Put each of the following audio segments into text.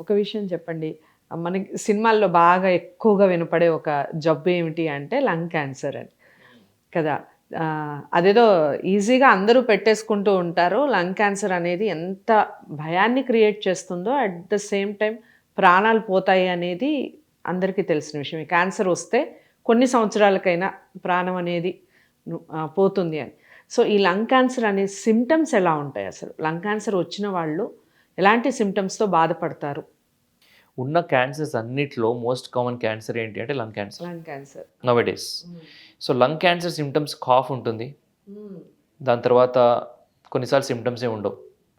ఒక విషయం చెప్పండి. మనకి సినిమాల్లో బాగా ఎక్కువగా వినపడే ఒక జబ్బు ఏమిటి అంటే లంగ్ క్యాన్సర్ అని కదా! అదేదో ఈజీగా అందరూ పెట్టేసుకుంటూ ఉంటారు. లంగ్ క్యాన్సర్ అనేది ఎంత భయాన్ని క్రియేట్ చేస్తుందో అట్ ద సేమ్ టైమ్ ప్రాణాలు పోతాయి అనేది అందరికీ తెలిసిన విషయమే. క్యాన్సర్ వస్తే కొన్ని సంవత్సరాలకైనా ప్రాణం అనేది పోతుంది అని. సో, ఈ లంగ్ క్యాన్సర్ అనే సింప్టమ్స్ ఎలా ఉంటాయి అసలు? లంగ్ క్యాన్సర్ వచ్చిన వాళ్ళు ఎలాంటి సింప్టమ్స్‌తో బాధపడతారు? ఉన్న క్యాన్సర్స్ అన్నిట్లో మోస్ట్ కామన్ క్యాన్సర్ ఏంటి అంటే lung cancer lung cancer. Nowadays. So lung cancer symptoms cough ఉంటుంది. దాని తర్వాత కొన్నిసార్లు సిమ్టమ్సే ఉండవు.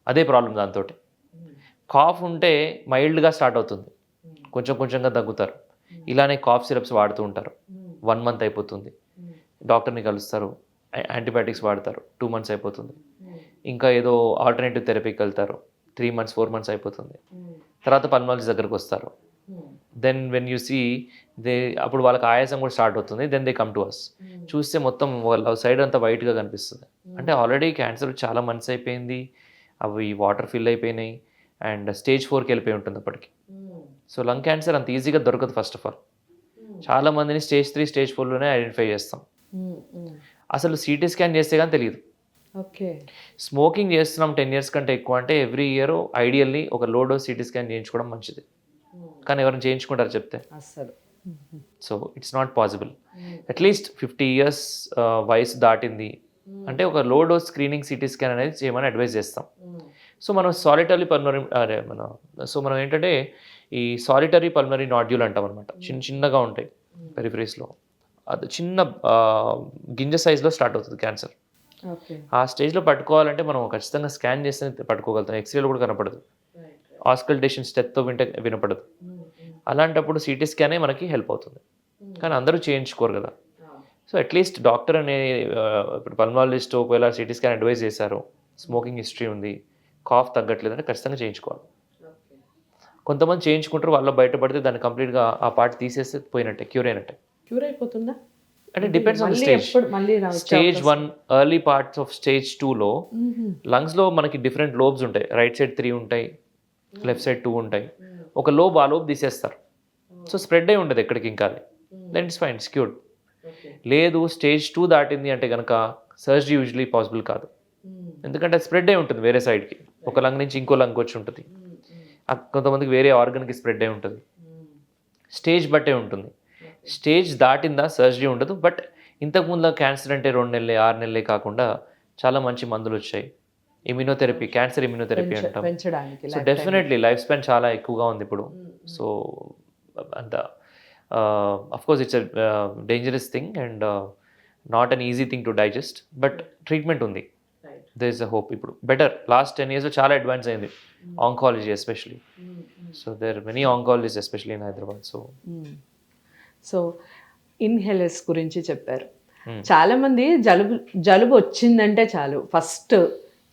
అదే ప్రాబ్లం దాంతో. కాఫ్ ఉంటే మైల్డ్గా స్టార్ట్ అవుతుంది, కొంచెం కొంచెంగా తగ్గుతారు. ఇలానే కాఫ్ సిరప్స్ వాడుతూ ఉంటారు. 1 మంత్ అయిపోతుంది, డాక్టర్ని కలుస్తారు, యాంటీబయాటిక్స్ వాడతారు, 2 మంత్స్ అయిపోతుంది. ఇంకా ఏదో ఆల్టర్నేటివ్ థెరపీకి వెళ్తారు, 3 మంత్స్ 4 మంత్స్ అయిపోతుంది. తర్వాత పల్మాలజిస్ట్ దగ్గరకు వస్తారు. దెన్ వెన్ యూ సీ అప్పుడు వాళ్ళకి ఆయాసం కూడా స్టార్ట్ అవుతుంది. Then they come to us. చూస్తే మొత్తం వాళ్ళ సైడ్ అంతా వైట్గా కనిపిస్తుంది. అంటే ఆల్రెడీ క్యాన్సర్ చాలా మంత్స్ అయిపోయింది, అవి వాటర్ ఫిల్ అయిపోయినాయి అండ్ స్టేజ్ 4కి వెళ్ళిపోయి ఉంటుంది అప్పటికి. సో లంగ్ క్యాన్సర్ అంత ఈజీగా దొరకదు. ఫస్ట్ ఆఫ్ ఆల్ చాలా మందిని స్టేజ్ 3 స్టేజ్ 4లోనే ఐడెంటిఫై చేస్తాం. అసలు సిటీ స్కాన్ చేస్తే కానీ తెలియదు. ఓకే. స్మోకింగ్ చేస్తున్నాం 10 years కంటే ఎక్కువ అంటే ఎవ్రీ ఇయర్ ఐడియల్లీ ఒక లో డోస్ సిటీ స్కాన్ చేయించుకోవడం మంచిది. కానీ ఎవరైనా చేయించుకుంటారు చెప్తే? అసలు. So it's not possible. At least 50 years వయసు దాటింది అంటే ఒక low dose screening CT scan అనేది చేయమని అడ్వైజ్ చేస్తాం. సో మనం సాలిటరీ పల్మరీ మనం ఏంటంటే ఈ సాలిటరీ పల్మరీ నాడ్యూల్ అంటాం అనమాట. చిన్నగా ఉంటాయి పెరిఫరీస్లో. అది చిన్న గింజ సైజ్లో స్టార్ట్ అవుతుంది క్యాన్సర్. ఆ స్టేజ్లో పట్టుకోవాలంటే మనం ఖచ్చితంగా స్కాన్ చేస్తే పట్టుకోగలుగుతాం. ఎక్స్రేలో కూడా కనపడదు, ఆస్కల్టేషన్ స్టెత్తో వింటే వినపడదు. అలాంటప్పుడు సిటీ స్కానే మనకి హెల్ప్ అవుతుంది. కానీ అందరూ చేయించుకోరు కదా. సో అట్లీస్ట్ డాక్టర్ అనే ఇప్పుడు పల్మాలజిస్ట్ ఒకవేళ సిటీ స్కాన్ అడ్వైజ్ చేశారు, స్మోకింగ్ హిస్టరీ ఉంది, కాఫ్ తగ్గట్లేదంటే ఖచ్చితంగా చేయించుకోవాలి. కొంతమంది చేయించుకుంటారు, వాళ్ళు బయటపడితే దాన్ని కంప్లీట్గా ఆ పార్ట్ తీసేస్తే పోయినట్టే, క్యూర్ అయినట్టే. క్యూర్ అయిపోతుందా? అంటే depends on stage. Stage 1 early parts of stage 2లో లంగ్స్లో మనకి డిఫరెంట్ లోబ్స్ ఉంటాయి. రైట్ సైడ్ 3 ఉంటాయి, లెఫ్ట్ సైడ్ 2 ఉంటాయి. ఒక లోబ్ ఆ లోబ్ తీసేస్తారు. సో స్ప్రెడ్ అయి ఉండదు ఎక్కడికి ఇంకా. Then it's fine, it's cured. లేదు స్టేజ్ 2 దాటింది అంటే కనుక సర్జరీ యూజువలీ పాసిబుల్ కాదు. ఎందుకంటే అది స్ప్రెడ్ అయి ఉంటుంది వేరే సైడ్కి, ఒక లంగ్ నుంచి ఇంకో లంగ్కి వచ్చి ఉంటుంది. కొంతమందికి వేరే ఆర్గన్కి స్ప్రెడ్ అయి ఉంటుంది. స్టేజ్ బట్టే ఉంటుంది. స్టేజ్ దాటిందా సర్జరీ ఉండదు. బట్ ఇంతకుముందు క్యాన్సర్ అంటే 2 నెలలే 6 నెలలే కాకుండా చాలా మంచి మందులు వచ్చాయి. ఇమ్యూనోథెరపీ, క్యాన్సర్ ఇమ్యూనోథెరపీ అంటాం. సో డెఫినెట్లీ లైఫ్ స్పాన్ చాలా ఎక్కువగా ఉంది ఇప్పుడు. సో అంత of course it's dangerous thing and not an easy thing to digest. But treatment ఉంది, దేర్ ఇస్ అ హోప్. ఇప్పుడు బెటర్. లాస్ట్ 10 yearsలో చాలా అడ్వాన్స్ అయింది oncology especially. So there are many oncologist especially in Hyderabad. So inhalers గురించి చెప్పారు. చాలామంది జలుబు వచ్చిందంటే చాలు ఫస్ట్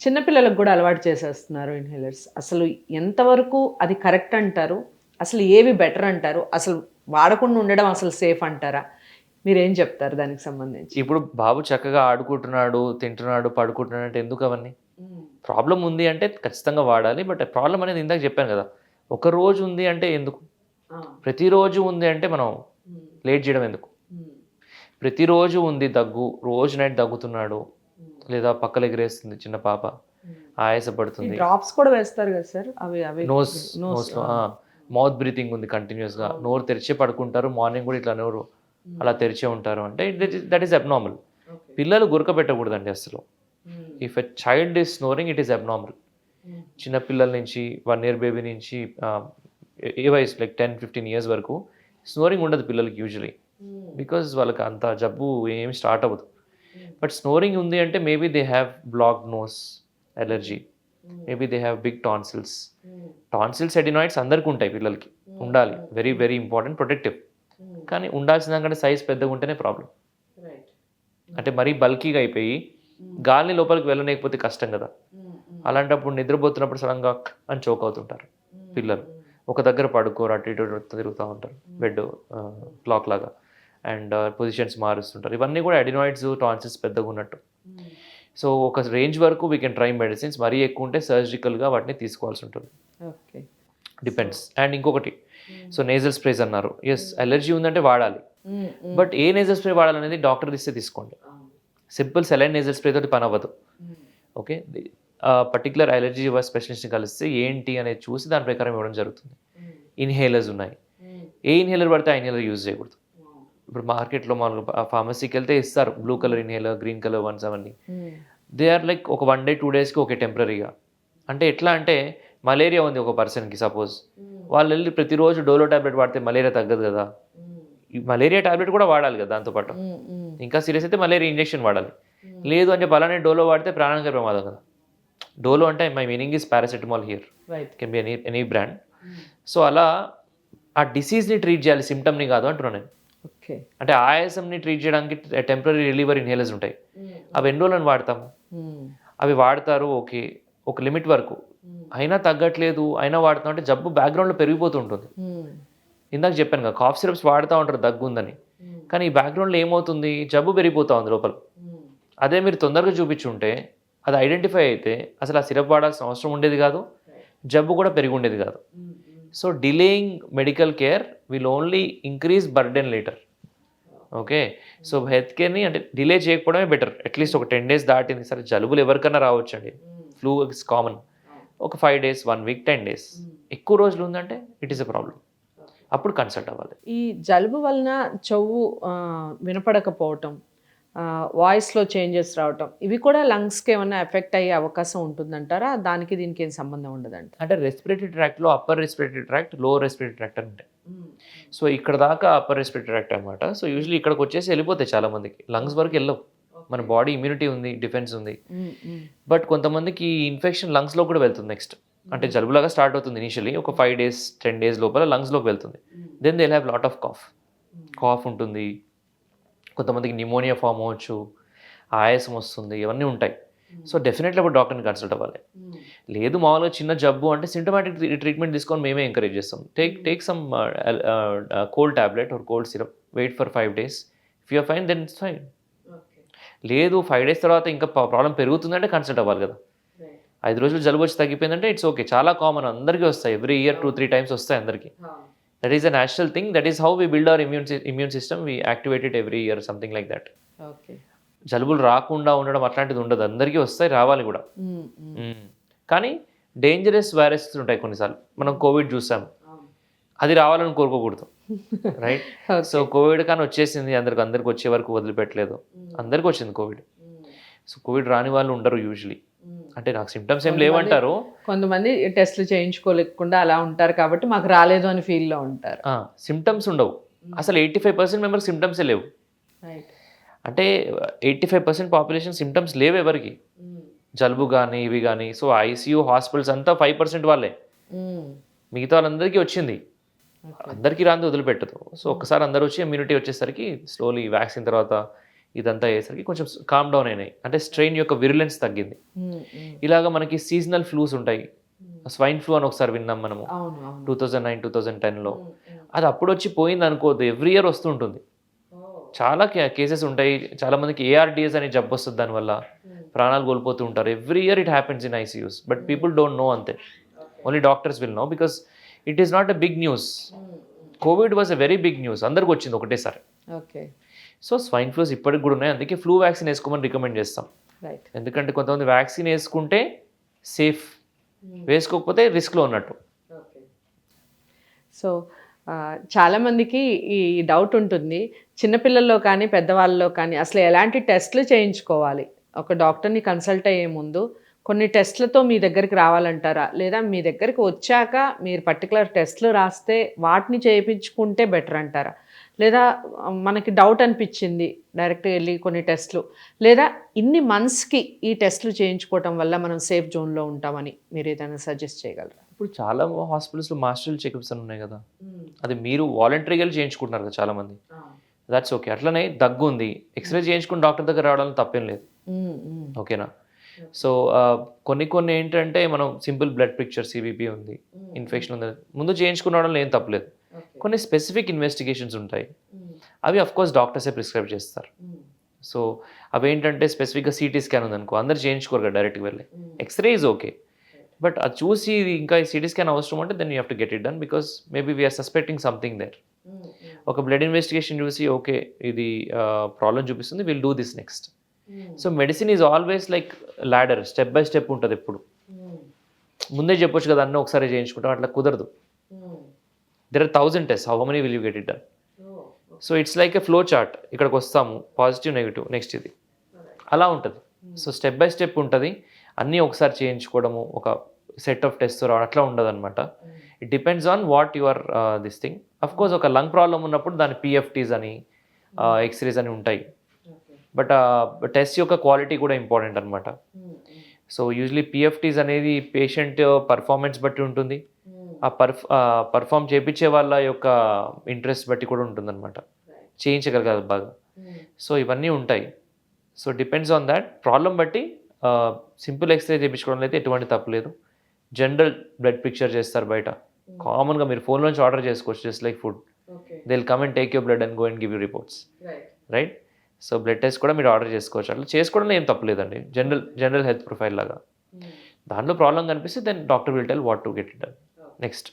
చిన్నపిల్లలకు కూడా అలవాటు చేసేస్తున్నారు ఇన్హేలర్స్. అసలు ఎంతవరకు అది కరెక్ట్ అంటారు? అసలు ఏవి బెటర్ అంటారు? అసలు వాడకుండా ఉండడం అసలు సేఫ్ అంటారా? మీరేం చెప్తారు దానికి సంబంధించి? ఇప్పుడు బాబు చక్కగా ఆడుకుంటున్నాడు, తింటున్నాడు, పడుకుంటున్నాడు అంటే ఎందుకు అవన్నీ? ప్రాబ్లం ఉంది అంటే ఖచ్చితంగా వాడాలి. బట్ ప్రాబ్లం అనేది ఇందాక చెప్పాను కదా, ఒక రోజు ఉంది అంటే ఎందుకు? ప్రతిరోజు ఉంది అంటే మనం లేట్ చేయడం ఎందుకు? ప్రతిరోజు ఉంది దగ్గు, రోజు నైట్ దగ్గుతున్నాడు, లేదా పక్కలు ఎగిరేస్తుంది చిన్న పాప, ఆయాసపడుతుంది, డ్రాప్స్ కూడా వేస్తారు కదా సార్, అవి నోస్ మౌత్ బ్రీతింగ్ ఉంది కంటిన్యూస్గా, నోరు తెరిచే పడుకుంటారు, మార్నింగ్ కూడా ఇట్లా నోరు అలా తెరిచే ఉంటారు అంటే దట్ ఈస్ అబ్నార్మల్. పిల్లలు గురక పెట్టకూడదండి అసలు. If a child is snoring it is abnormal. చిన్నపిల్లల నుంచి 1 year బేబీ నుంచి ఏ వయసు లైక్ 10-15 years వరకు స్నోరింగ్ ఉండదు పిల్లలకి యూజువలీ, బికాజ్ వాళ్ళకి అంత జబ్బు ఏమి స్టార్ట్ అవ్వదు. బట్ స్నోరింగ్ ఉంది అంటే maybe they have blocked nose, allergy, maybe they have big tonsils. Tonsils, adenoids అందరికీ ఉంటాయి, పిల్లలకి ఉండాలి, వెరీ వెరీ ఇంపార్టెంట్, ప్రొటెక్టివ్. కానీ ఉండాల్సిన దానికంటే సైజ్ పెద్దగా ఉంటేనే ప్రాబ్లం. అంటే మరీ బల్కీగా అయిపోయి గాలిని లోపలికి వెళ్ళలేకపోతే కష్టం కదా. అలాంటప్పుడు నిద్రపోతున్నప్పుడు సడన్గా అని చోక్ అవుతుంటారు పిల్లలు. ఒక దగ్గర పడుకోరు, అటు ఇటు తిరుగుతూ ఉంటారు బెడ్ క్లాక్ లాగా, అండ్ పొజిషన్స్ మారుస్తుంటారు. ఇవన్నీ కూడా అడినాయిడ్స్, టాన్సిల్స్ పెద్దగా ఉన్నట్టు. సో ఒక రేంజ్ వరకు వీ కెన్ ట్రై మెడిసిన్స్. మరీ ఎక్కువ ఉంటే సర్జికల్గా వాటిని తీసుకోవాల్సి ఉంటుంది. ఓకే. డిపెండ్స్. అండ్ ఇంకొకటి, సో నేజల్ స్ప్రేస్ అన్నారు, ఎస్ అలర్జీ ఉందంటే వాడాలి. బట్ ఏ నేజల్ స్ప్రే వాడాలనేది డాక్టర్ ఇస్తే తీసుకోండి. సింపుల్ సెలైన్ నేజల్ స్ప్రే తోటి పని అవ్వదు. ఓకే, పర్టికులర్ అలర్జీ స్పెషలిస్ట్ని కలిస్తే ఏంటి అనేది చూసి దాని ప్రకారం ఇవ్వడం జరుగుతుంది. ఇన్హేలర్స్ ఉన్నాయి, ఏ ఇన్హేలర్ పడితే ఆ ఇన్హేలర్ యూజ్ చేయకూడదు. ఇప్పుడు మార్కెట్లో మామూలుగా ఫార్మసీకి వెళ్తే ఇస్తారు blue colour inhaler, green colour once, అవన్నీ దే ఆర్ లైక్ ఒక 1 day 2 daysకి ఓకే టెంపరీగా. అంటే ఎట్లా అంటే మలేరియా ఉంది ఒక పర్సన్కి సపోజ్, వాళ్ళు వెళ్ళి ప్రతిరోజు డోలో ట్యాబ్లెట్ వాడితే మలేరియా తగ్గదు కదా. ఈ మలేరియా ట్యాబ్లెట్ కూడా వాడాలి కదా దాంతోపాటు. ఇంకా సీరియస్ అయితే మలేరియా ఇంజెక్షన్ వాడాలి. లేదు అంటే అలానే డోలో వాడితే ప్రాణానికి ప్రమాదం కదా. డోలో అంటే my meaning is paracetamol here, can be any brand. So అలా ఆ డిసీజ్ని ట్రీట్ చేయాలి, సిమ్టమ్ని కాదు అంటున్నాను నేను. ఓకే, అంటే ఆయాసంని ట్రీట్ చేయడానికి టెంపరీ రిలీవర్ ఇన్హేలర్స్ ఉంటాయి, అవి ఎన్ని రోజులని వాడతాము. అవి వాడతారు ఓకే ఒక లిమిట్ వరకు, అయినా తగ్గట్లేదు అయినా వాడుతాం అంటే జబ్బు బ్యాక్గ్రౌండ్లో పెరిగిపోతూ ఉంటుంది. ఇందాక చెప్పాను కదా కాఫ్ సిరప్స్ వాడుతూ ఉంటారు దగ్గు ఉందని, కానీ ఈ బ్యాక్గ్రౌండ్లో ఏమవుతుంది, జబ్బు పెరిగిపోతూ ఉంది లోపల. అదే మీరు తొందరగా చూపించుంటే అది ఐడెంటిఫై అయితే అసలు ఆ సిరప్ వాడాల్సిన అవసరం ఉండేది కాదు, జబ్బు కూడా పెరిగి ఉండేది కాదు. So delaying medical care will only increase burden later. Okay, so health కేర్ని అంటే డిలే చేయకపోవడమే బెటర్. అట్లీస్ట్ ఒక 10 days దాటింది, సరే జలుబులు ఎవరికైనా రావచ్చండి, ఫ్లూ ఇస్ కామన్. ఒక 5 days 1 week 10 days ఎక్కువ రోజులు ఉందంటే ఇట్ ఈస్ ఎ ప్రాబ్లం, అప్పుడు కన్సల్ట్ అవ్వాలి. ఈ జలుబు వలన చెవు వినపడకపోవటం, వాయిస్లో చేంజెస్ రావటం, ఇవి కూడా లంగ్స్కి ఏమైనా ఎఫెక్ట్ అయ్యే అవకాశం ఉంటుందంటారా? దానికి దీనికి ఏం సంబంధం ఉండదంట? అంటే రెస్పిరేటరీ ట్రాక్ట్లో upper respiratory tract, lower respiratory tract అని ఉంటాయి. సో ఇక్కడ దాకా అప్పర్ రెస్పిరేటరీ ట్రాక్ట్ అనమాట. సో యూజువల్లీ ఇక్కడికి వచ్చేసి వెళ్ళిపోతాయి చాలా మందికి, లంగ్స్ వరకు వెళ్ళవు. మన బాడీ ఇమ్యూనిటీ ఉంది, డిఫెన్స్ ఉంది. బట్ కొంతమందికి ఇన్ఫెక్షన్ లంగ్స్లో కూడా వెళ్తుంది నెక్స్ట్. అంటే జలుబులాగా స్టార్ట్ అవుతుంది ఇనిషియలీ, ఒక 5 days 10 days లోపల లంగ్స్లోకి వెళ్తుంది. Then they have lot of cough ఉంటుంది, కొంతమందికి న్యూమోనియా ఫామ్ అవ్వచ్చు, ఆయాసం వస్తుంది, ఇవన్నీ ఉంటాయి. సో డెఫినెట్లీ అప్పుడు డాక్టర్ని కన్సల్ట్ అవ్వాలి. లేదు మామూలుగా చిన్న జబ్బు అంటే సింటమాటిక్ ట్రీట్మెంట్ తీసుకొని మేమే ఎంకరేజ్ చేస్తాం. Take some cold tablet or cold syrup, wait for 5 days, if you're fine then it's fine. లేదు 5 days తర్వాత ఇంకా ప్రాబ్లం పెరుగుతుందంటే కన్సల్ట్ అవ్వాలి కదా. 5 రోజులు జలుబు వచ్చి తగ్గిపోయిందంటే ఇట్స్ ఓకే, చాలా కామన్, అందరికీ వస్తాయి, ఎవ్రీ ఇయర్ 2-3 times వస్తాయి అందరికీ. That is a natural thing, that is how we build our immune system, we activate it every year, something like that. Okay, జలుబులు రాకుండా ఉండడం అట్లాంటిది ఉండదు, అందరికీ వస్తాయి, రావాలి కూడా. కానీ డేంజరస్ వైరసెస్ ఉంటాయి కొన్నిసార్లు. మనం కోవిడ్ చూసాం, అది రావాలని కోరుకోకూడదు, రైట్? సో కోవిడ్ కానీ వచ్చేసింది, అందరికి వచ్చే వరకు వదిలిపెట్టలేదు, అందరికి వచ్చింది కోవిడ్. సో కోవిడ్ రాని వాళ్ళు ఉండరు యూజువలీ, అంటే నాకు సిమ్టమ్స్ ఏం లేవంటారు. కొంతమంది టెస్ట్లు చేయించుకోలేకుండా అలా ఉంటారు కాబట్టి మాకు రాలేదు అని ఫీల్లో ఉంటారు. సిమ్టమ్స్ ఉండవు అసలు, 85% మెంబర్స్ సిమ్టమ్సే లేవు. అంటే 85% పాపులేషన్ సిమ్టమ్స్ లేవు ఎవరికి, జలుబు కానీ ఇవి కానీ. సో ఐసీయూ హాస్పిటల్స్ అంతా 5% వాళ్ళే, మిగతా వాళ్ళందరికీ వచ్చింది, అందరికీ రాంది వదిలిపెట్టదు. సో ఒక్కసారి అందరూ వచ్చి ఇమ్యూనిటీ వచ్చేసరికి స్లోలీ వ్యాక్సిన్ తర్వాత ఇదంతా అయ్యేసరికి కొంచెం కామ్ డౌన్ అయినాయి, అంటే స్ట్రెయిన్ యొక్క విరులెన్స్ తగ్గింది. ఇలాగ మనకి సీజనల్ ఫ్లూస్ ఉంటాయి, స్వైన్ ఫ్లూ అని ఒకసారి విన్నాం మనము 2009-2010లో. అది అప్పుడు వచ్చి పోయింది అనుకోవద్దు, ఎవ్రీ ఇయర్ వస్తుంటుంది. చాలా కేసెస్ ఉంటాయి, చాలా మందికి ARDS అనే జబ్బు వస్తుంది, దానివల్ల ప్రాణాలు కోల్పోతూ ఉంటారు. Every year it happens in ICUs, but people don't know అంతే. Only doctors will know, because it is not a big news. COVID was a very big news, అందరికి వచ్చింది ఒకటేసారి. ఓకే, సో స్వైన్ ఫ్లూస్ ఇప్పటికి కూడా ఉన్నాయి, అందుకే flu vaccine వేసుకోమని recommend చేస్తాం. ఎందుకంటే కొంతమంది వ్యాక్సిన్ వేసుకుంటే సేఫ్, వేసుకోకపోతే రిస్క్లో ఉన్నట్టు. సో చాలామందికి ఈ డౌట్ ఉంటుంది, చిన్నపిల్లల్లో కానీ పెద్దవాళ్ళలో కానీ అసలు ఎలాంటి టెస్ట్లు చేయించుకోవాలి? ఒక డాక్టర్ని కన్సల్ట్ అయ్యే ముందు కొన్ని టెస్ట్లతో మీ దగ్గరికి రావాలంటారా, లేదా మీ దగ్గరికి వచ్చాక మీరు పర్టికులర్ టెస్ట్లు రాస్తే వాటిని చేయించుకుంటే బెటర్ అంటారా? లేదా మనకి డౌట్ అనిపించింది డైరెక్ట్గా వెళ్ళి కొన్ని టెస్ట్లు, లేదా ఇన్ని మంత్స్కి ఈ టెస్ట్లు చేయించుకోవటం వల్ల మనం సేఫ్ జోన్లో ఉంటామని మీరు ఏదైనా సజెస్ట్ చేయగలరా? ఇప్పుడు చాలా హాస్పిటల్స్లో మాస్టరల్ చెకప్స్ అని ఉన్నాయి కదా, అది మీరు వాలంటరీగా చేసుకుంటున్నారు కదా చాలామంది, దాట్స్ ఓకే. అట్లనే దగ్గు ఉంది, ఎక్స్రే చేయించుకుని డాక్టర్ దగ్గర రావడం తప్పేం లేదు, ఓకేనా? సో కొన్ని ఏంటంటే మనం సింపుల్ బ్లడ్ పిక్చర్, CBP ఉంది, ఇన్ఫెక్షన్ ఉంది, ముందు చేయించుకునడంలో ఏం తప్పలేదు. కొన్ని స్పెసిఫిక్ ఇన్వెస్టిగేషన్స్ ఉంటాయి, అవి అఫ్కోర్స్ డాక్టర్సే ప్రిస్క్రైబ్ చేస్తారు. సో అవి ఏంటంటే స్పెసిఫిక్గా CT స్కాన్ ఉందనుకో, అందరు చేయించుకోరు కదా డైరెక్ట్గా వెళ్ళి. ఎక్స్రే ఈజ్ ఓకే, బట్ అది చూసి ఇంకా ఈ సిటీ స్కాన్ అవసరం అంటే then you have to get it done because maybe we're suspecting something there. ఒక బ్లడ్ ఇన్వెస్టిగేషన్ చూసి ఓకే ఇది ప్రాబ్లం చూపిస్తుంది, will do this next. So medicine is always like ladder, step by step ఉంటుంది ఎప్పుడు. ముందే చెప్పొచ్చు కదా అన్నీ ఒకసారి చేయించుకుంటాం, అట్లా కుదరదు. There are 1000 tests, how many will you get it done? So it's like a flow chart. ఇక్కడికి వస్తాము, పాజిటివ్ నెగిటివ్, నెక్స్ట్ ఇది, అలా ఉంటుంది. సో స్టెప్ బై స్టెప్ ఉంటుంది. అన్నీ ఒకసారి చేయించుకోవడము, ఒక సెట్ ఆఫ్ టెస్ట్ రావడం అట్లా ఉండదు అనమాట. It depends on what your this thing. Of course ఒక లంగ్ ప్రాబ్లం ఉన్నప్పుడు దాని పిఎఫ్టీస్ అని ఎక్స్రేస్ అని ఉంటాయి. బట్ టెస్ట్ యొక్క క్వాలిటీ కూడా ఇంపార్టెంట్ అనమాట. సో యూజువలీ పిఎఫ్టీస్ అనేది పేషెంట్ పర్ఫార్మెన్స్ బట్టి ఉంటుంది, ఆ పర్ఫామ్ చేయించే వాళ్ళ యొక్క ఇంట్రెస్ట్ బట్టి కూడా ఉంటుంది అనమాట, చేయించగలగాలి బాగా. సో ఇవన్నీ ఉంటాయి. So depends on that problem బట్టి. సింపుల్ ఎక్స్రే చేయించుకోవడంలో అయితే ఎటువంటి తప్పు లేదు. జనరల్ బ్లడ్ పిక్చర్ చేస్తారు బయట, కామన్గా మీరు ఫోన్ నుంచి ఆర్డర్ చేసుకోవచ్చు, just like food. They will come and take your blood and go and give you reports, right? So blood test కూడా మీరు ఆర్డర్ చేసుకోవచ్చు. అట్లా చేసుకోవడంలో ఏం తప్పలేదండి, జనరల్ హెల్త్ ప్రొఫైల్ లాగా. దాంట్లో ప్రాబ్లం కనిపిస్తే then doctor will tell what to get it done next.